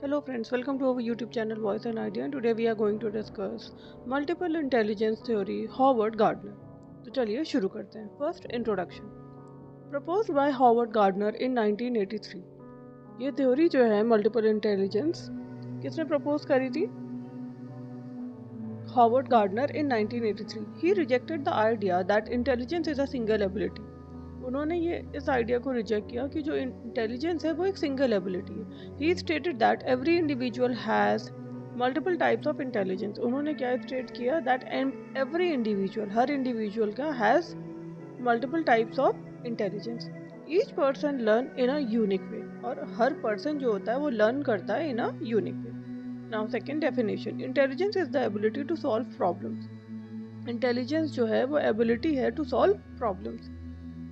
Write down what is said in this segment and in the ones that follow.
Hello friends, welcome to our YouTube channel Voice and Idea, and today we are going to discuss multiple intelligence theory Howard Gardner. तो चलिए शुरू करते हैं. First introduction. Proposed by Howard Gardner in 1983. ये theory जो है multiple intelligence किसने propose करी थी? Howard Gardner in 1983. He rejected the idea that intelligence is a single ability. उन्होंने ये इस आइडिया को रिजेक्ट किया कि जो इंटेलिजेंस है वो एक सिंगल एबिलिटी है. He stated that every individual has multiple types of intelligence. उन्होंने क्या स्टेट किया? दैट एवरी इंडिविजुअल, हर इंडिविजुअल का has multiple types of intelligence. Each person learn in a unique way. और हर पर्सन जो होता है वो लर्न करता है in a unique way. Now second definition. Intelligence is the ability to solve problems. Intelligence जो है वो एबिलिटी है to solve problems,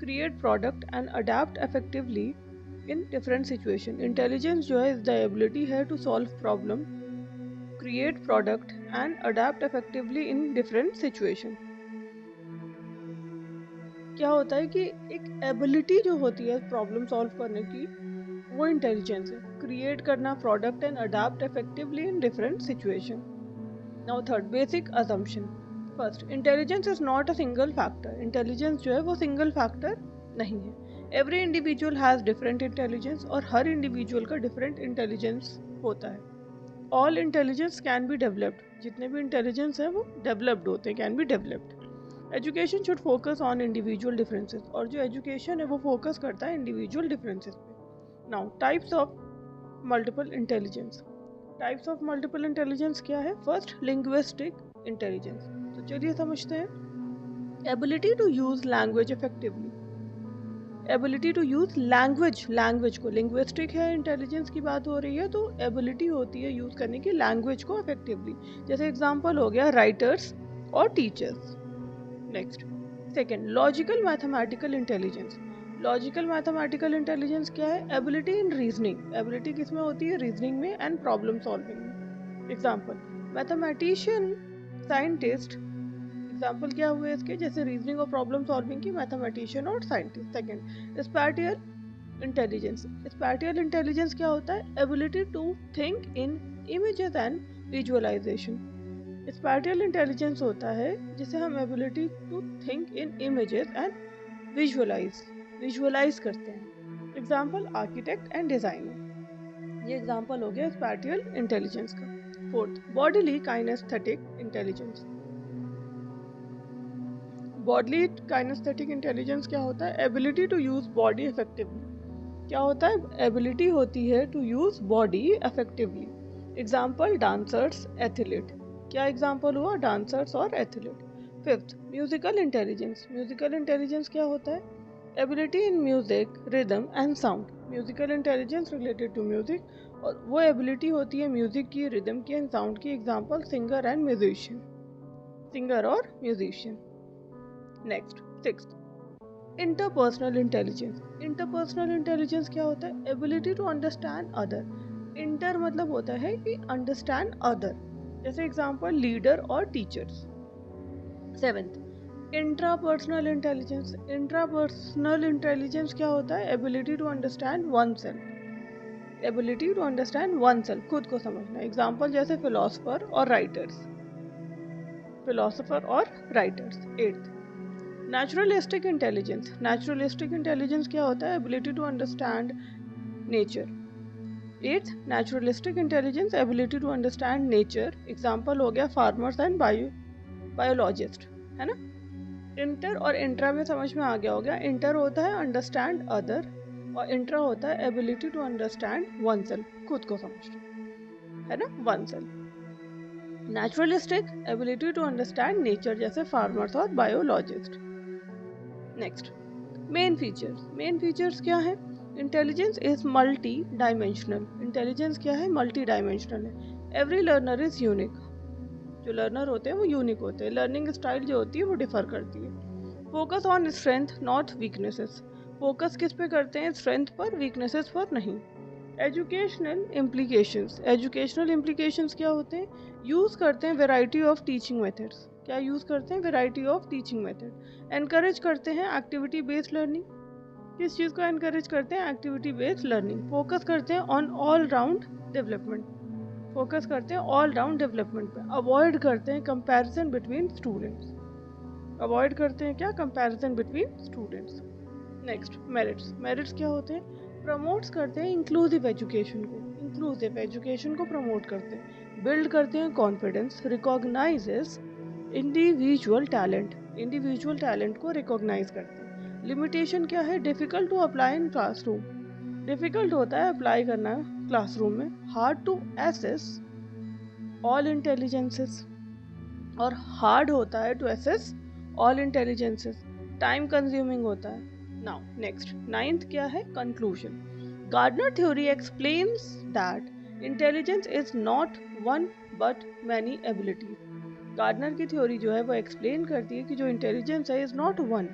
create product and adapt effectively in different situation. Intelligence जो है is the ability है to solve problem, create product and adapt effectively in different situation. क्या होता है कि एक एबिलिटी जो होती है प्रॉब्लम सॉल्व करने की वो इंटेलिजेंस है. क्रिएट करना product and adapt effectively in different situation. Now third basic assumption. First, intelligence is not a single factor. Intelligence जो है वो सिंगल फैक्टर नहीं है. Every individual has different intelligence और हर इंडिविजुअल का डिफरेंट इंटेलिजेंस होता है. All intelligence can be developed. जितने भी इंटेलिजेंस हैं वो डेवलप्ड होते हैं, can be developed. Education should focus on individual differences. और जो एजुकेशन है वो फोकस करता है इंडिविजुअल डिफरेंसेस पे. Now types of multiple intelligence. Types of multiple intelligence क्या है? First, linguistic intelligence. तो चलिए समझते हैं. Ability to use language effectively. Ability to use language को, लिंग्विस्टिक है इंटेलिजेंस की बात हो रही है तो एबिलिटी होती है यूज करने की लैंग्वेज को इफेक्टिवली. जैसे एग्जांपल हो गया राइटर्स और teachers. Next, second, logical mathematical intelligence. Logical mathematical intelligence क्या है? एबिलिटी इन रीजनिंग. एबिलिटी किस में होती है? रीजनिंग में एंड प्रॉब्लम सॉल्विंग में. Example, mathematician, scientist. एग्जाम्पल क्या हुए इसके? जैसे रीजनिंग और प्रॉब्लम सॉल्विंग की, मैथमेटिशियन और scientist. Second, spatial intelligence. Spatial intelligence क्या होता है? Ability to think in images and visualization. Spatial intelligence होता है जिसे हम ability to think in images and visualise करते हैं. Example, architect and designer. ये एग्जाम्पल हो गया स्पैटियल इंटेलिजेंस का. Fourth, bodily kinesthetic intelligence. Bodily kinesthetic intelligence क्या होता है? Ability to use body effectively. क्या होता है? एबिलिटी होती है to use body effectively. Example, dancers, athlete. क्या एग्जाम्पल हुआ? डांसर्स और athlete. Fifth, musical intelligence. Musical intelligence क्या होता है? Ability in music, rhythm and sound. Musical intelligence related to music और वो एबिलिटी होती है म्यूजिक की, रिदम की एंड साउंड की. Example, singer and musician, singer और musician. Next, sixth, interpersonal intelligence. Interpersonal intelligence क्या होता है? Ability to understand other. Inter मतलब होता है कि अंडरस्टैंड अदर. जैसे एग्जांपल, लीडर और teachers. Seventh, intrapersonal intelligence. Intrapersonal intelligence क्या होता है? Ability to understand oneself. Ability to understand oneself, खुद को समझना. एग्जांपल जैसे फिलोसोफर और राइटर्स. फिलोसोफर और writers. Eighth, naturalistic intelligence. Naturalistic intelligence क्या होता है? Ability to understand nature. Eighth, naturalistic intelligence, ability to understand nature. Example हो गया फार्मर्स एंड बायोलॉजिस्ट, है ना. इंटर और इंट्रा में समझ में आ गया होगा. इंटर होता है अंडरस्टैंड अदर और इंट्रा होता है ability to understand oneself, खुद को समझना, है ना, oneself. Naturalistic, ability to understand nature, जैसे फार्मर्स और biologist. Next, main features. Main features क्या है? Intelligence is multi dimensional. Intelligence क्या है? मल्टी डायमेंशनल है. Every learner is unique. जो लर्नर होते हैं वो यूनिक होते हैं. लर्निंग स्टाइल जो होती है वो डिफर करती है. Focus on strength not weaknesses. Focus किस पे करते हैं? स्ट्रेंथ पर, वीकनेसेस पर नहीं. Educational implications. एजुकेशनल इम्प्लीकेशंस क्या होते हैं? यूज़ करते हैं वेराइटी ऑफ टीचिंग मेथड्स. क्या यूज़ करते हैं? Variety of teaching method. Encourage करते हैं एक्टिविटी बेस्ड लर्निंग. किस चीज़ को एनकरेज करते हैं? Activity based learning. फोकस करते हैं on all round development, focus करते हैं ऑल राउंड डेवलपमेंट पे। अवॉइड करते हैं कंपैरिजन बिटवीन स्टूडेंट्स, अवॉइड करते हैं क्या? Comparison between students. Next, merits. Merits क्या होते हैं? प्रमोट्स करते हैं इंक्लूसिव एजुकेशन को, इंक्लूसिव एजुकेशन को प्रमोट करते हैं। बिल्ड करते हैं confidence, recognises individual talent, individual talent को रिकॉग्नाइज करते हैं। लिमिटेशन क्या है? Difficult to apply in classroom, difficult होता है अप्लाई करना क्लासरूम में। Hard to assess all intelligences, और हार्ड होता है to assess all intelligences, time consuming होता है। नाउ नेक्स्ट, नाइन्थ क्या है? Conclusion. Gardner theory explains that intelligence is not one but many abilities. Gardner की थ्योरी जो है वो एक्सप्लेन करती है कि जो इंटेलिजेंस है इज नॉट वन,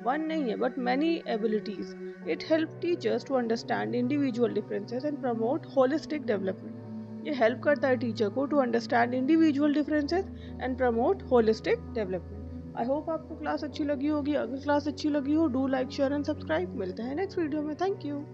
वन नहीं है but many abilities. It help teachers to understand individual differences and promote holistic development. ये हेल्प करता है टीचर को to understand individual differences and promote holistic development. I hope आपको class अच्छी लगी होगी। अगर क्लास अच्छी लगी हो, do like, share and subscribe. मिलते हैं नेक्स्ट वीडियो में। Thank you.